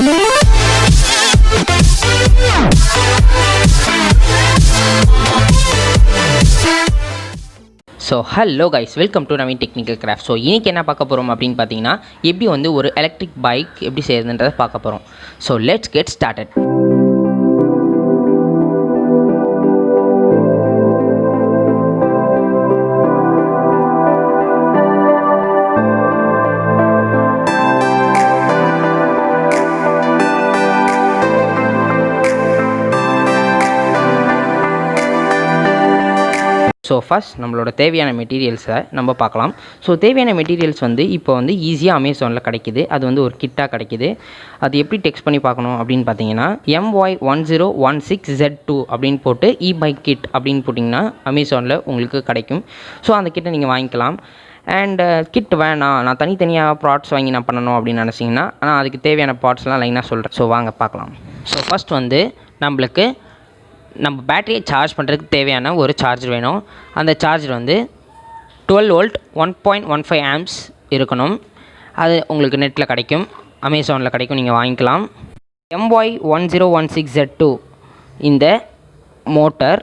So hello guys, welcome to Naveen technical craft. So இன்றைக்கி என்ன பார்க்க போகிறோம் அப்படின்னு பார்த்தீங்கன்னா, எப்படி வந்து ஒரு எலக்ட்ரிக் பைக் எப்படி செய்யுதுன்றதை பார்க்க போகிறோம். So let's get started. So first நம்மளோட தேவையான மெட்டீரியல்ஸை நம்ம பார்க்கலாம். ஸோ தேவையான மெட்டீரியல்ஸ் வந்து இப்போ வந்து ஈஸியாக அமேசானில் கிடைக்கிது. அது வந்து ஒரு கிட்டாக கிடைக்கிது. அது எப்படி டெக்ஸ்ட் பண்ணி பார்க்கணும் அப்படின்னு பார்த்தீங்கன்னா, MY1016Z2 அப்படின்னு போட்டு பைக் கிட் அப்படின்னு போட்டிங்கன்னா அமேசானில் உங்களுக்கு கிடைக்கும். ஸோ அந்த கிட்டை நீங்கள் வாங்கிக்கலாம். அண்ட் கிட் வேணாம், நான் தனித்தனியாக ப்ராட்ஸ் வாங்கி நான் பண்ணணும் அப்படின்னு நினச்சிங்கன்னா, ஆனால் அதுக்கு தேவையான பார்ட்ஸ்லாம் லைனாக சொல்கிறேன். ஸோ வாங்க பார்க்கலாம். ஸோ ஃபஸ்ட் வந்து நம்ம பேட்டரியை சார்ஜ் பண்ணுறதுக்கு தேவையான ஒரு சார்ஜர் வேணும். அந்த சார்ஜர் வந்து 12 வோல்ட் 1.15 ஆம்ப்ஸ் இருக்கணும். அது உங்களுக்கு நெட்டில் கிடைக்கும், அமேசானில் கிடைக்கும், நீங்கள் வாங்கிக்கலாம். MY1016Z2 இந்த motor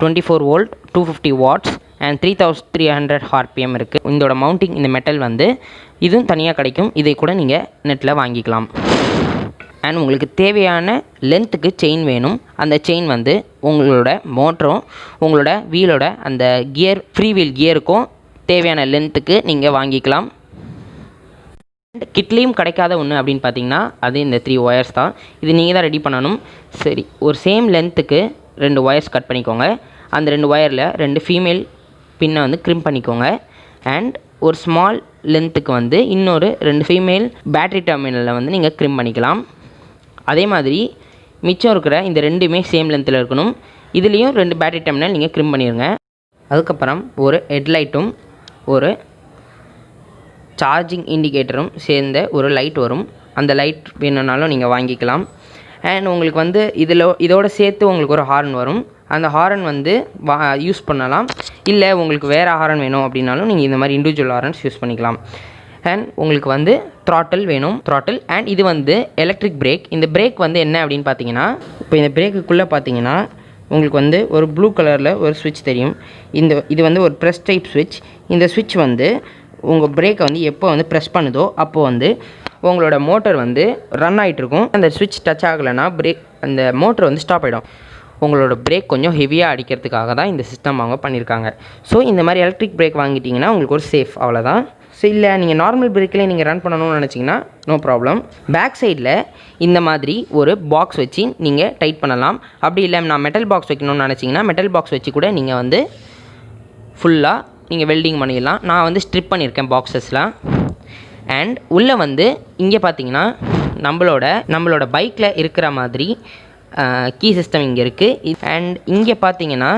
24 volt 250 watts and 3300 RPM இருக்குது. இதோட மவுண்டிங் இந்த மெட்டல் வந்து இதுவும் தனியாக கிடைக்கும். இதை கூட நீங்கள் நெட்டில் வாங்கிக்கலாம். அண்ட் உங்களுக்கு தேவையான லென்த்துக்கு செயின் வேணும். அந்த செயின் வந்து உங்களோட மோட்டரும் உங்களோட வீலோட அந்த கியர் ஃப்ரீ வீல் கியருக்கும் தேவையான லென்த்துக்கு நீங்கள் வாங்கிக்கலாம். கிட்லேயும் கிடைக்காத ஒன்று அப்படின்னு பார்த்தீங்கன்னா, அது இந்த 3 ஒயர்ஸ் தான். இது நீங்கள் தான் ரெடி பண்ணணும். சரி, ஒரு சேம் லென்த்துக்கு 2 ஒயர்ஸ் கட் பண்ணிக்கோங்க. அந்த 2 ஒயரில் 2 ஃபீமேல் பின்னை வந்து க்ரிம் பண்ணிக்கோங்க. அண்ட் ஒரு ஸ்மால் லென்த்துக்கு வந்து இன்னொரு 2 ஃபீமேல் பேட்ரி டெர்மினலில் வந்து நீங்கள் க்ரிம் பண்ணிக்கலாம். அதே மாதிரி மிச்சம் இருக்கிற இந்த 2மே சேம் லென்த்தில் இருக்கணும். இதுலேயும் 2 பேட்டரி டெர்மினல் நீங்கள் க்ரிம் பண்ணிடுங்க. அதுக்கப்புறம் ஒரு ஹெட்லைட்டும் ஒரு சார்ஜிங் இண்டிகேட்டரும் சேர்ந்த ஒரு லைட் வரும். அந்த லைட் வேணும்னாலும் நீங்கள் வாங்கிக்கலாம். அண்ட் உங்களுக்கு வந்து இதோட சேர்த்து உங்களுக்கு ஒரு ஹார்ன் வரும். அந்த ஹாரன் வந்து யூஸ் பண்ணலாம். இல்லை உங்களுக்கு வேறு ஹாரன் வேணும் அப்படின்னாலும் நீங்கள் இந்த மாதிரி இண்டிவிஜுவல் ஹாரன்ஸ் யூஸ் பண்ணிக்கலாம். அண்ட் உங்களுக்கு வந்து த்ராட்டில் வேணும், த்ராட்டில். அண்ட் இது வந்து எலக்ட்ரிக் பிரேக். இந்த பிரேக் வந்து என்ன அப்படின்னு பார்த்தீங்கன்னா, இப்போ இந்த பிரேக்குக்குள்ளே பார்த்தீங்கன்னா உங்களுக்கு வந்து ஒரு ப்ளூ கலரில் ஒரு ஸ்விட்ச் தெரியும். இது வந்து ஒரு ப்ரெஸ் டைப் ஸ்விட்ச். இந்த ஸ்விட்ச் வந்து உங்கள் பிரேக்கை வந்து எப்போ வந்து ப்ரெஸ் பண்ணுதோ அப்போது வந்து உங்களோட மோட்டர் வந்து ரன் ஆகிட்ருக்கும். அந்த ஸ்விட்ச் டச் ஆகலைன்னா அந்த மோட்டர் வந்து ஸ்டாப் ஆகிடும். உங்களோட பிரேக் கொஞ்சம் ஹெவியாக அடிக்கிறதுக்காக தான் இந்த சிஸ்டம் அவங்க பண்ணியிருக்காங்க. ஸோ இந்த மாதிரி எலக்ட்ரிக் பிரேக் வாங்கிட்டிங்கன்னா உங்களுக்கு ஒரு சேஃப், அவ்வளோதான். ஸோ இல்லை நீங்கள் நார்மல் பிரேக்கில் நீங்கள் ரன் பண்ணணும்னு நினச்சிங்கன்னா நோ ப்ராப்ளம். பேக் சைடில் இந்த மாதிரி ஒரு பாக்ஸ் வச்சு நீங்கள் டைட் பண்ணலாம். அப்படி இல்லை நான் மெட்டல் பாக்ஸ் வைக்கணும்னு நினச்சிங்கன்னா மெட்டல் பாக்ஸ் வச்சு கூட நீங்கள் வந்து ஃபுல்லாக நீங்கள் வெல்டிங் பண்ணிடலாம். நான் வந்து ஸ்ட்ரிப் பண்ணியிருக்கேன் பாக்ஸஸ்லாம். அண்ட் உள்ளே வந்து இங்கே பார்த்தீங்கன்னா நம்மளோட பைக்கில் இருக்கிற மாதிரி கீ சிஸ்டம் இங்கே இருக்குது. அண்ட் இங்கே பார்த்தீங்கன்னா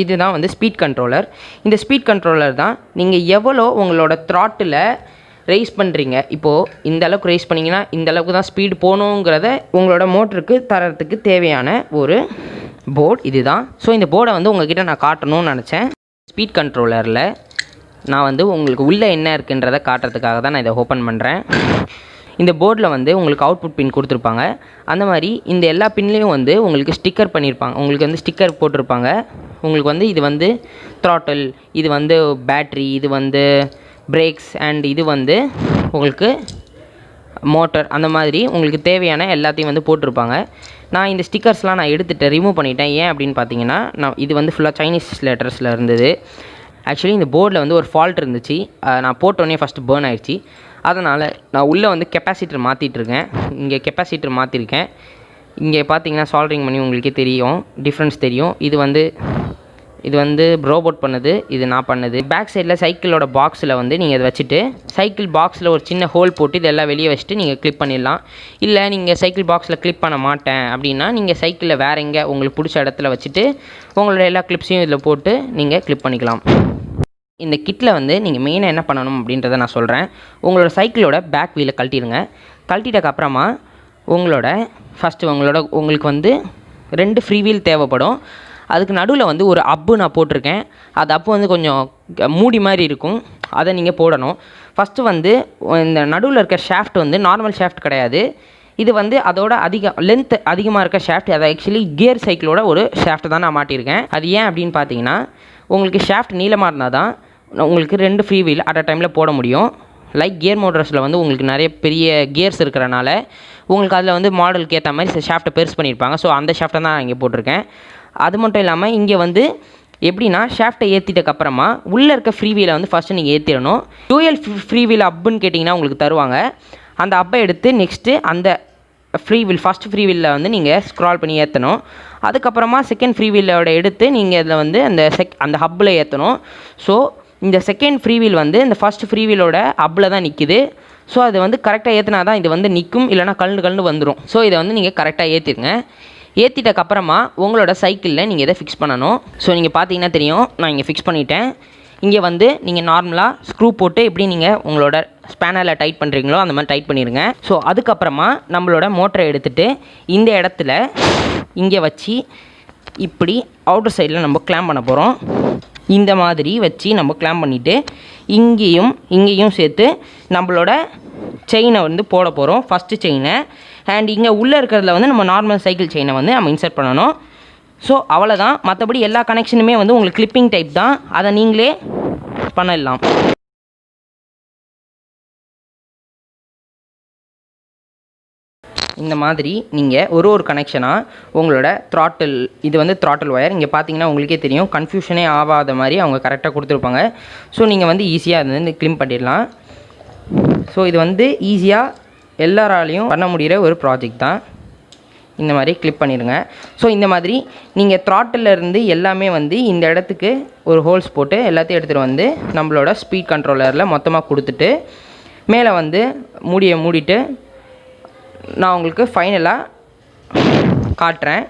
இதுதான் வந்து ஸ்பீட் கண்ட்ரோலர். இந்த ஸ்பீட் கண்ட்ரோலர் தான் நீங்கள் எவ்வளோ உங்களோட த்ராட்டில் ரைஸ் பண்ணுறீங்க. இப்போது இந்த அளவுக்கு ரைஸ் பண்ணிங்கன்னா இந்த அளவுக்கு தான் ஸ்பீடு போகணுங்கிறத உங்களோட மோட்டருக்கு தரத்துக்கு தேவையான ஒரு போர்டு இது தான். ஸோ இந்த போர்டை வந்து உங்கள்கிட்ட நான் காட்டணும்னு நினச்சேன். ஸ்பீட் கண்ட்ரோலரில் நான் வந்து உங்களுக்கு உள்ளே என்ன இருக்குன்றதை காட்டுறதுக்காக தான் நான் இதை ஓப்பன் பண்ணுறேன். இந்த போர்டில் வந்து உங்களுக்கு அவுட்புட் பின் கொடுத்துருப்பாங்க. அந்த மாதிரி இந்த எல்லா பின்லேயும் வந்து உங்களுக்கு ஸ்டிக்கர் பண்ணியிருப்பாங்க. உங்களுக்கு வந்து ஸ்டிக்கர் போட்டிருப்பாங்க. உங்களுக்கு வந்து இது வந்து த்ராட்டில், இது வந்து பேட்ரி, இது வந்து பிரேக்ஸ், அண்ட் இது வந்து உங்களுக்கு மோட்டர், அந்த மாதிரி உங்களுக்கு தேவையான எல்லாத்தையும் வந்து போட்டிருப்பாங்க. நான் இந்த ஸ்டிக்கர்ஸ்லாம் நான் எடுத்துகிட்டு ரிமூவ் பண்ணிட்டேன். ஏன் அப்படின்னு பார்த்தீங்கன்னா, இது வந்து ஃபுல்லாக சைனீஸ் லெட்டர்ஸில் இருந்தது. ஆக்சுவலி இந்த போர்டில் வந்து ஒரு ஃபால்ட் இருந்துச்சு. நான் போட்டோடனே ஃபஸ்ட்டு பேர்ன் ஆகிடுச்சு. அதனால் நான் உள்ளே வந்து கெப்பாசிட்டர் மாற்றிட்டுருக்கேன். இங்கே கெப்பாசிட்டர் மாற்றிருக்கேன். இங்கே பார்த்தீங்கன்னா சால்ட்ரிங் பண்ணி உங்களுக்கே தெரியும், டிஃப்ரென்ஸ் தெரியும். இது வந்து ரோபோட் பண்ணுது, இது நான் பண்ணது. பேக் சைடில் சைக்கிளோட பாக்ஸில் வந்து நீங்கள் இதை வச்சுட்டு சைக்கிள் பாக்ஸில் ஒரு சின்ன ஹோல் போட்டு இதெல்லாம் வெளியே வச்சுட்டு நீங்கள் கிளிப் பண்ணிடலாம். இல்லை நீங்கள் சைக்கிள் பாக்ஸில் கிளிப் பண்ண மாட்டேன் அப்படின்னா நீங்கள் சைக்கிளில் வேறு எங்கே உங்களுக்கு பிடிச்ச இடத்துல வச்சுட்டு உங்களோட எல்லா கிளிப்ஸையும் இதில் போட்டு நீங்கள் கிளிப் பண்ணிக்கலாம். இந்த கிட்டில் வந்து நீங்கள் மெயினாக என்ன பண்ணணும் அப்படின்றத நான் சொல்கிறேன். உங்களோட சைக்கிளோட பேக் வீலை கழட்டிடுங்க. கழட்டிட்டக்கப்புறமா உங்களுக்கு வந்து 2 ஃப்ரீ வீல் தேவைப்படும். அதுக்கு நடுவில் வந்து ஒரு அப்பு நான் போட்டிருக்கேன். அது அப்பு வந்து கொஞ்சம் மூடி மாதிரி இருக்கும், அதை நீங்கள் போடணும். ஃபஸ்ட்டு வந்து இந்த நடுவில் இருக்க ஷாஃப்ட் வந்து நார்மல் ஷாஃப்ட் கிடையாது. இது வந்து அதோட லென்த் அதிகமாக இருக்க ஷாஃப்ட். அது ஆக்சுவலி கியர் சைக்கிளோட ஒரு ஷாஃப்ட் தான் நான் மாட்டியிருக்கேன். அது ஏன் அப்படின்னு பார்த்தீங்கன்னா, உங்களுக்கு ஷாஃப்ட் நீளமாக இருந்தால் தான் உங்களுக்கு 2 ஃப்ரீ வீல் அட் அ டைமில் போட முடியும். லைக் கியர் மோட்டர்ஸில் வந்து உங்களுக்கு நிறைய பெரிய கியர்ஸ் இருக்கிறனால உங்களுக்கு அதில் வந்து மாடலுக்கு ஏற்ற மாதிரி ஷாஃப்ட்டை பெருசு பண்ணியிருப்பாங்க. ஸோ அந்த ஷாஃப்ட்டை தான் நான் இங்கே போட்டிருக்கேன். அது மட்டும் இல்லாமல் இங்கே வந்து எப்படின்னா, ஷாஃப்ட்டை ஏற்றிட்டக்கப்புறமா உள்ளே இருக்க ஃப்ரீ வீலை வந்து ஃபஸ்ட்டு நீங்கள் ஏற்றிடணும். டூயல் ஃப்ரீ வீல் அப்புன்னு கேட்டிங்கன்னா உங்களுக்கு தருவாங்க. அந்த அப்பை எடுத்து நெக்ஸ்ட்டு அந்த ஃபஸ்ட் ஃப்ரீ வீலில் வந்து நீங்கள் ஸ்க்ரால் பண்ணி ஏற்றணும். அதுக்கப்புறமா செகண்ட் ஃப்ரீ வீலோட எடுத்து நீங்கள் இதில் வந்து அந்த ஹப்பில் ஏற்றணும். ஸோ இந்த செகண்ட் ஃப்ரீ வீல் வந்து இந்த ஃபஸ்ட் ஃப்ரீ வீலோட ஹப்பில் தான் நிற்கிது. ஸோ அது வந்து கரெக்டாக ஏற்றினா தான் இது வந்து நிற்கும், இல்லைனா கலந்து வந்துடும். ஸோ இதை வந்து நீங்கள் கரெக்டாக ஏற்றிடுங்க. ஏற்றிட்டக்கப்புறமா உங்களோட சைக்கிளில் நீங்கள் இதை ஃபிக்ஸ் பண்ணணும். ஸோ நீங்கள் பார்த்தீங்கன்னா தெரியும், நான் இங்கே ஃபிக்ஸ் பண்ணிவிட்டேன். இங்கே வந்து நீங்கள் நார்மலாக ஸ்க்ரூ போட்டு எப்படி நீங்கள் உங்களோட ஸ்பேனரில் டைட் பண்ணுறீங்களோ அந்த மாதிரி டைட் பண்ணிடுங்க. ஸோ அதுக்கப்புறமா நம்மளோட மோட்டரை எடுத்துகிட்டு இந்த இடத்துல இங்கே வச்சு இப்படி அவுட்டர் சைடில் நம்ம கிளாம்ப் பண்ண போகிறோம். இந்த மாதிரி வச்சு நம்ம கிளாம்ப் பண்ணிவிட்டு இங்கேயும் சேர்த்து நம்மளோட செயினை வந்து போட போகிறோம், ஃபஸ்ட்டு செயினை. அண்ட் இங்கே உள்ளே இருக்கிறதுல வந்து நம்ம நார்மல் சைக்கிள் செயினை வந்து நம்ம இன்சர்ட் பண்ணணும். ஸோ அவ்வளோதான். மற்றபடி எல்லா கனெக்ஷனுமே வந்து உங்களுக்கு கிளிப்பிங் டைப் தான், அதை நீங்களே பண்ணிடலாம். இந்த மாதிரி நீங்கள் ஒரு கனெக்ஷனாக உங்களோட த்ராட்டில், இது வந்து த்ராட்டில் ஒயர், இங்கே பார்த்தீங்கன்னா உங்களுக்கே தெரியும், கன்ஃபியூஷனே ஆகாத மாதிரி அவங்க கரெக்டாக கொடுத்துருப்பாங்க. ஸோ நீங்கள் வந்து ஈஸியாக அது வந்து கிளிம் பண்ணிடலாம். ஸோ இது வந்து ஈஸியாக எல்லாராலையும் பண்ண முடிகிற ஒரு ப்ராஜெக்ட் தான். இந்த மாதிரி கிளிப் பண்ணிடுங்க. ஸோ இந்த மாதிரி நீங்கள் த்ராட்டில் இருந்து எல்லாமே வந்து இந்த இடத்துக்கு ஒரு ஹோல்ஸ் போட்டு எல்லாத்தையும் எடுத்துகிட்டு வந்து நம்மளோட ஸ்பீட் கண்ட்ரோலரில் மொத்தமாக கொடுத்துட்டு மேலே வந்து மூடிட்டு நான் உங்களுக்கு ஃபைனலாக காட்டுறேன்.